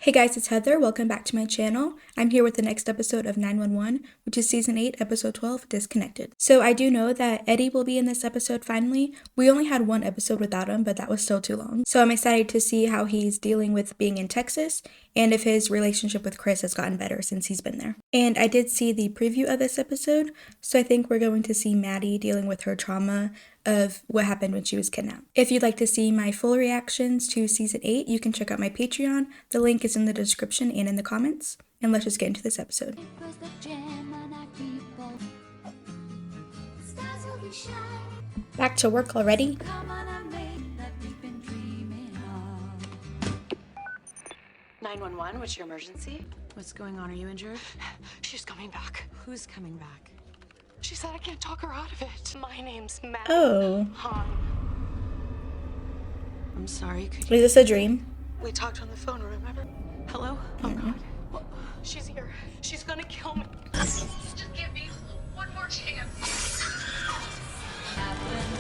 Hey guys, it's Heather. Welcome back to my channel. I'm here with the next episode of 911, which is Season 8, Episode 12, Disconnected. So I do know that Eddie will be in this episode finally. We only had one episode without him, but that was still too long. So I'm excited to see how he's dealing with being in Texas and if his relationship with Chris has gotten better since he's been there. And I did see the preview of this episode, so I think we're going to see Maddie dealing with her trauma of what happened when she was kidnapped. If you'd like to see my full reactions to Season 8, you can check out my Patreon. The link is in the description and in the comments. And let's just get into this episode. Back to work already? 911, what's your emergency? What's going on? Are you injured? She's coming back. Who's coming back? She said I can't talk her out of it. My name's Maddie. Oh. I'm sorry, could Is you... this a dream? We talked on the phone, remember? Hello? Oh, God. Well, she's here. She's gonna kill me. Just give me one more chance.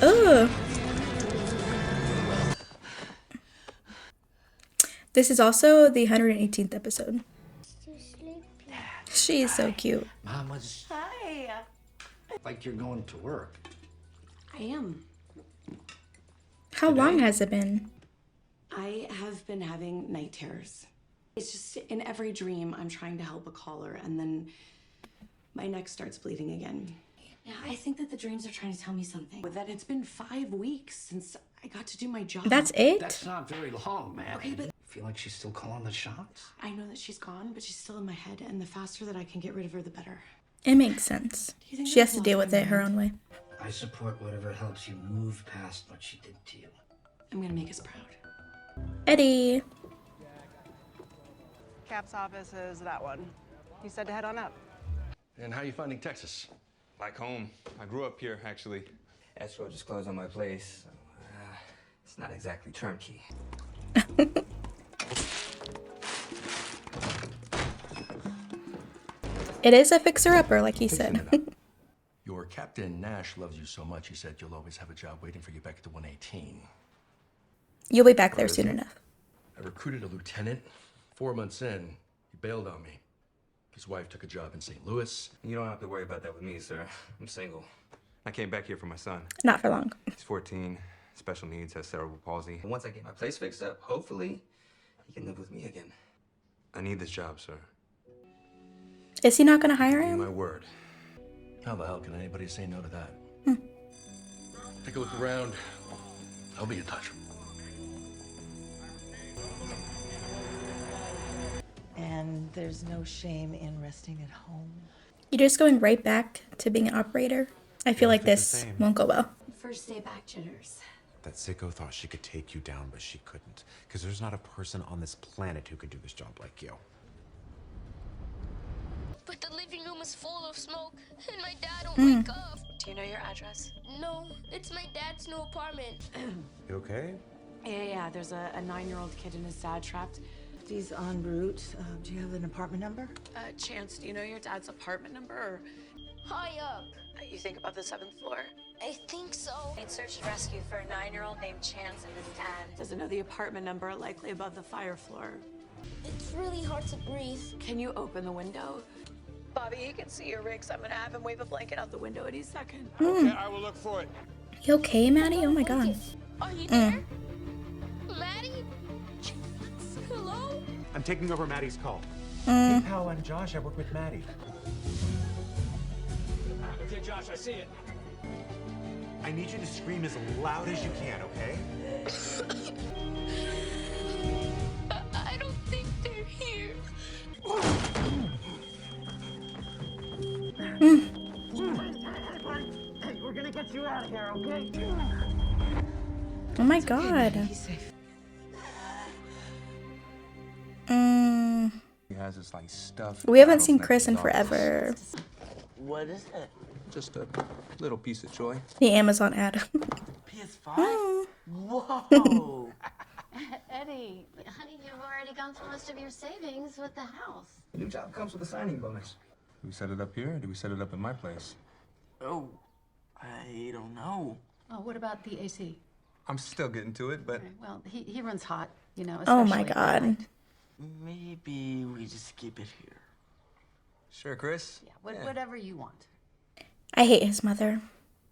Oh. This is also the 118th episode. She is so cute. Mom, Hi. like you're going to work. I am. How long has it been? I have been having night terrors. It's just in every dream I'm trying to help a caller and then my neck starts bleeding again. Yeah, I think that the dreams are trying to tell me something. That it's been 5 weeks since I got to do my job. That's it? That's not very long, man. Okay, but- Feel like she's still calling the shots? I know that she's gone, but she's still in my head, and the faster that I can get rid of her, the better. It makes sense. you think She has I've to deal lost with my it her mind? own way. I support whatever helps you move past what she did to you. I'm gonna make us proud. Eddie. Cap's office is that one. He said to head on up. And how you finding Texas? Like home. I grew up here, actually. Escrow just closed on my place, so it's not exactly turnkey. It is a fixer-upper, like he said. Your Captain Nash loves you so much, he said you'll always have a job waiting for you back at the 118. You'll be back there soon enough. I recruited a lieutenant. 4 months in, he bailed on me. His wife took a job in St. Louis. You don't have to worry about that with me, sir. I'm single. I came back here for my son. Not for long. He's 14, special needs, has cerebral palsy. And once I get my place fixed up, hopefully, he can live with me again. I need this job, sir. Is he not going to hire Give you my him? word. How the hell can anybody say no to that? Take a look around. I'll be in touch. And there's no shame in resting at home. You're just going right back to being an operator? I feel like it's the this same. won't go well. First day back jitters. That sicko thought she could take you down, but she couldn't. Because there's not a person on this planet who could do this job like you. But the living room is full of smoke, and my dad don't wake up. Do you know your address? No, it's my dad's new apartment. You okay? Yeah, there's a 9-year-old kid and his dad trapped. He's en route. Do you have an apartment number? Chance, do you know your dad's apartment number? Or High up. you think about the 7th floor? I think so. Made search and rescue for a 9-year-old named Chance and his dad. Doesn't know the apartment number, likely above the fire floor. It's really hard to breathe. Can you open the window? Bobby, he can see your rigs. I'm gonna have him wave a blanket out the window any second. Okay, I will look for it. You okay, Maddie? Oh my god. Are you there? Maddie? Hello? I'm taking over Maddie's call. Mm. Hey, pal, I'm Josh. I work with Maddie. Okay, Josh, I see it. I need you to scream as loud as you can, okay? I don't think they're here. Hey, we're gonna get you out of here, okay? Oh my god. He's safe. He has this like stuff. We haven't seen Chris in forever. What is it? Just a little piece of joy. The Amazon ad. PS5? Whoa! Eddie, honey, you've already gone through most of your savings with the house. New job comes with a signing bonus. Do we set it up here, or do we set it up in my place? Oh, I don't know. Oh, what about the AC? I'm still getting to it, but Well, he runs hot, you know. Oh my especially at god. night. Maybe we just keep it here. Sure, Chris? Yeah, whatever you want. I hate his mother.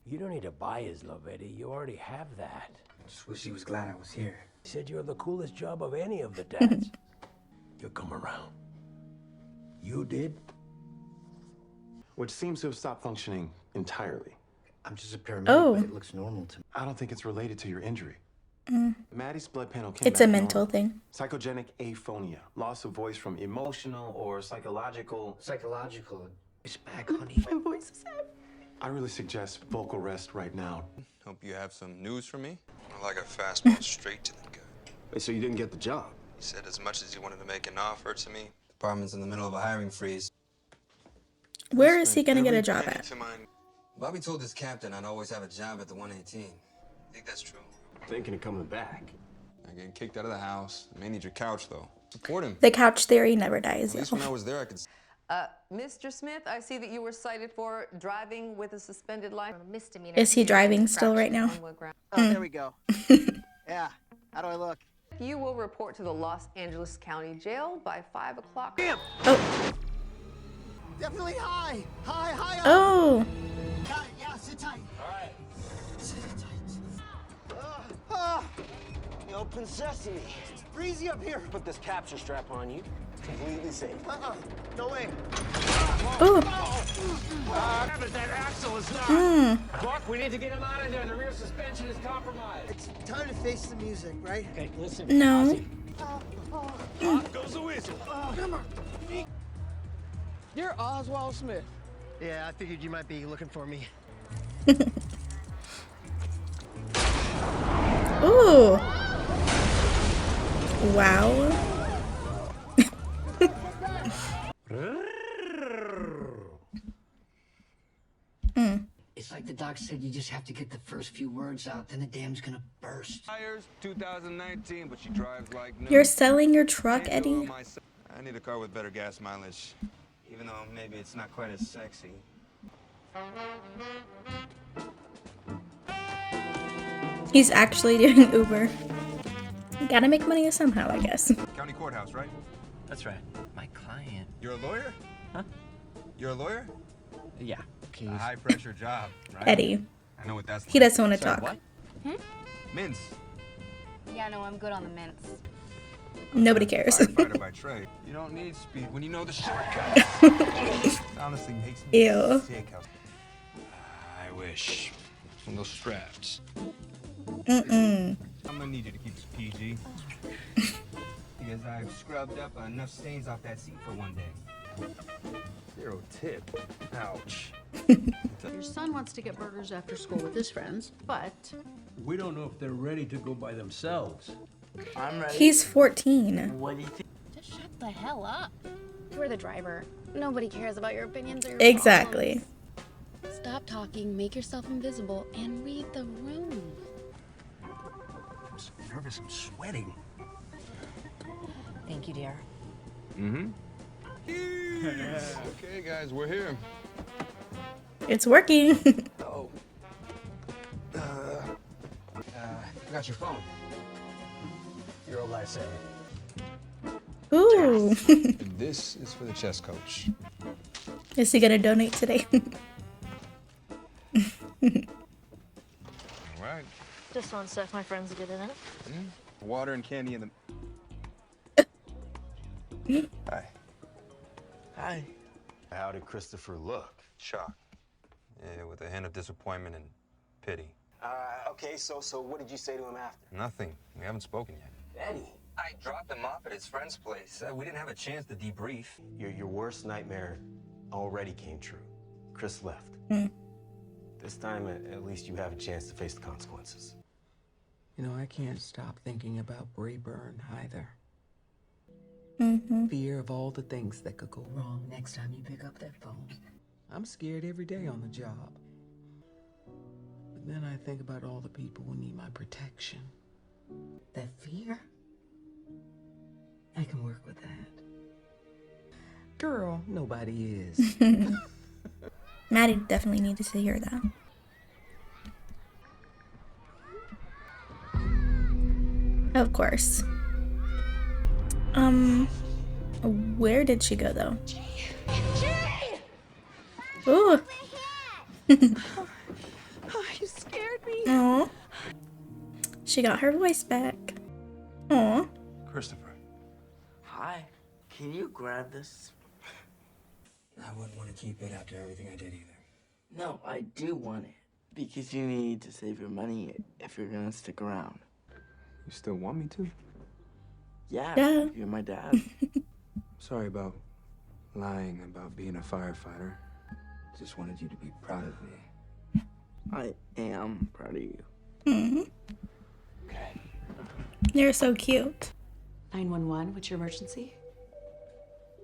You don't need to buy his love, Eddie. You already have that. Just wish he was glad I was here. He said you're the coolest job of any of the dads. You'll come around. You did? Which seems to have stopped functioning entirely. I'm just a paramedic, Oh. but it looks normal to me. I don't think it's related to your injury. Maddie's blood panel came It's a back mental normal. thing. Psychogenic aphonia, loss of voice from emotional or psychological. Psychological. It's back, honey. My voice is heavy. I really suggest vocal rest right now. Hope you have some news for me. Like a fastball straight to the gut. Wait, so you didn't get the job? He said as much as he wanted to make an offer to me. Department's in the middle of a hiring freeze. Where is he gonna get a job at? Bobby told his captain I'd always have a job at the 118. Think that's true? Thinking of coming back. I'm getting kicked out of the house. I may need your couch, though. Support him. The couch theory never dies. At least when I was there, I could... Mr. Smith, I see that you were cited for driving with a suspended license. Misdemeanor. Is he driving still right now? Oh, there we go. Yeah. How do I look? You will report to the Los Angeles County Jail by 5 o'clock. Damn! Oh. Definitely high. High. Oh. Got it. Yeah, sit tight. All right. Sit tight. Open sesame. It's breezy up here. Put this capture strap on you. Completely safe. No way. Ooh. That axle is not. Buck, we need to get him out of there. The rear suspension is compromised. It's time to face the music, right? Okay, listen. No. Off goes the whistle. Come on. You're Oswald Smith. Yeah, I figured you might be looking for me. Ooh. Wow. It's like the doc said, you just have to get the first few words out, then the dam's gonna burst. Tires 2019, but she drives like no. You're selling your truck, Eddie? I need a car with better gas mileage. Even though maybe it's not quite as sexy. He's actually doing Uber. Gotta make money somehow, I guess. County courthouse, right? That's right. My client. You're a lawyer? Huh? You're a lawyer? Yeah. A high-pressure job, right? Eddie. I know what that's like. He doesn't want to talk. What? Mints. Yeah, no, I'm good on the mints. Nobody cares. Firefighter by trade. You don't need speed when you know the shortcut. Honestly makes me Ew. sick. I wish. From those straps. Mm-mm. I'm gonna need you to keep this PG. Because I've scrubbed up enough stains off that seat for one day. 0 tip. Ouch. Your son wants to get burgers after school with his friends, but We don't know if they're ready to go by themselves. I'm ready. He's 14. What do you think? Just shut the hell up. We're the driver. Nobody cares about your opinions or your Exactly. problems. Stop talking, make yourself invisible, and read the room. I'm so nervous, I'm sweating. Thank you, dear. Mm-hmm. Okay, guys, we're here. It's working. Oh. Forgot your phone. You're a lifesaver. Ooh. And this is for the chess coach. Is he gonna donate today? All right. Just one sec, my friends will get in it. Water and candy in the... Hi. Hi. How did Christopher look? Shock. Yeah, with a hint of disappointment and pity. Okay, so what did you say to him after? Nothing. We haven't spoken yet. Eddie, I dropped him off at his friend's place. We didn't have a chance to debrief. Your worst nightmare already came true. Chris left. This time, at least you have a chance to face the consequences. You know, I can't stop thinking about Brayburn either. Mm-hmm. Fear of all the things that could go wrong next time you pick up that phone. I'm scared every day on the job. But then I think about all the people who need my protection. That fear? I can work with that. Girl, nobody is. Maddie definitely needed to hear that. Of course. Where did she go though? Ooh. Oh, you scared me. Aw. She got her voice back. Aw. Christopher. Hi. Can you grab this? I wouldn't want to keep it after everything I did either. No, I do want it. Because you need to save your money if you're gonna stick around. You still want me to? Yeah. You're my dad. Sorry about lying about being a firefighter. Just wanted you to be proud of me. I am proud of you. Mm-hmm. Okay. They're so cute. 911, what's your emergency?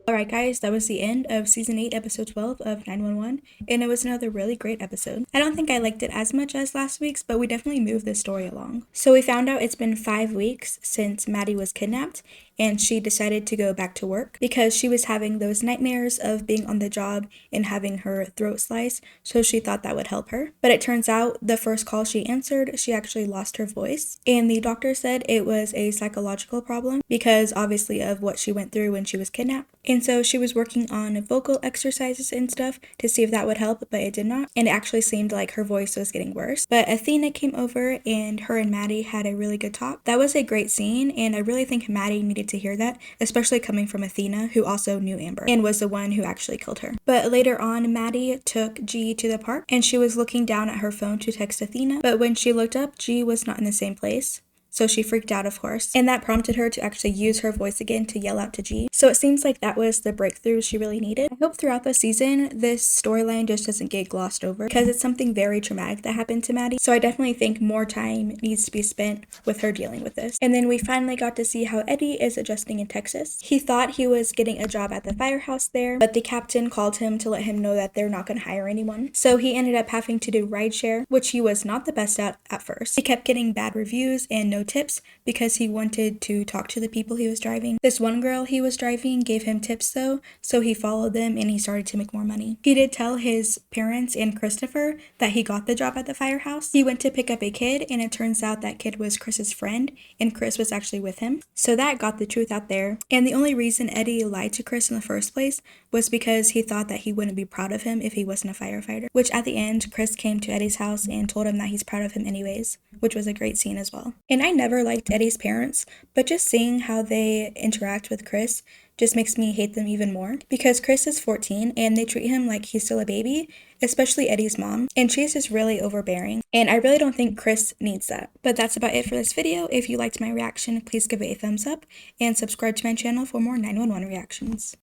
Alright guys, that was the end of Season 8, Episode 12 of 911, and it was another really great episode. I don't think I liked it as much as last week's, but we definitely moved the story along. So we found out it's been 5 weeks since Maddie was kidnapped, and she decided to go back to work because she was having those nightmares of being on the job and having her throat sliced, so she thought that would help her. But it turns out the first call she answered, she actually lost her voice, and the doctor said it was a psychological problem because obviously of what she went through when she was kidnapped. And so she was working on vocal exercises and stuff to see if that would help, but it did not. And it actually seemed like her voice was getting worse. But Athena came over and her and Maddie had a really good talk. That was a great scene, and I really think Maddie needed to hear that, especially coming from Athena, who also knew Amber and was the one who actually killed her. But later on, Maddie took G to the park and she was looking down at her phone to text Athena. But when she looked up, G was not in the same place. So she freaked out, of course, and that prompted her to actually use her voice again to yell out to G. So it seems like that was the breakthrough she really needed. I hope throughout the season, this storyline just doesn't get glossed over because it's something very traumatic that happened to Maddie. So I definitely think more time needs to be spent with her dealing with this. And then we finally got to see how Eddie is adjusting in Texas. He thought he was getting a job at the firehouse there, but the captain called him to let him know that they're not going to hire anyone. So he ended up having to do rideshare, which he was not the best at first. He kept getting bad reviews and no tips because he wanted to talk to the people he was driving. This one girl he was driving gave him tips though, so he followed them and he started to make more money. He did tell his parents and Christopher that he got the job at the firehouse. He went to pick up a kid and it turns out that kid was Chris's friend and Chris was actually with him. So that got the truth out there. And the only reason Eddie lied to Chris in the first place was because he thought that he wouldn't be proud of him if he wasn't a firefighter. Which at the end, Chris came to Eddie's house and told him that he's proud of him anyways, which was a great scene as well. And I never liked Eddie's parents, but just seeing how they interact with Chris just makes me hate them even more because Chris is 14 and they treat him like he's still a baby, especially Eddie's mom, and she's just really overbearing, and I really don't think Chris needs that. But that's about it for this video. If you liked my reaction, please give it a thumbs up and subscribe to my channel for more 911 reactions.